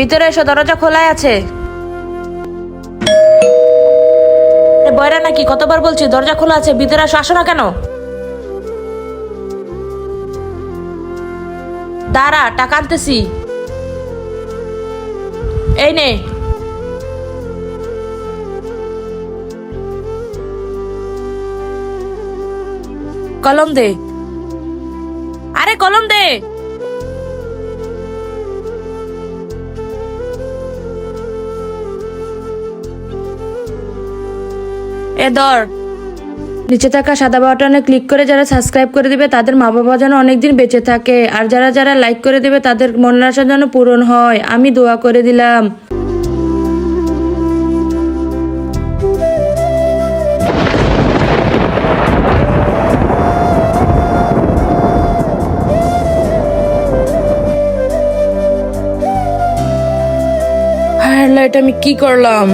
ভিতরে এসো, দরজা খোলাই আছে। বয়রা নাকি? কতবার বলছি দরজা খোলা আছে, ভিতরে আসো। আসো না কেন? দাঁড়া, টাকা আনতেছি। এই নে। কলম দে। আরে কলম দে। এ ধর। নিচে থাকা সাদা বাটনে ক্লিক করে যারা সাবস্ক্রাইব করে দিবে তাদের মা বাবা যেন অনেকদিন বেঁচে থাকে, আর যারা যারা লাইক করে দিবে তাদের মনের আশা যেন পূরণ হয়, আমি দোয়া করে দিলাম। হায় আল্লাহ, এটা আমি কি করলাম?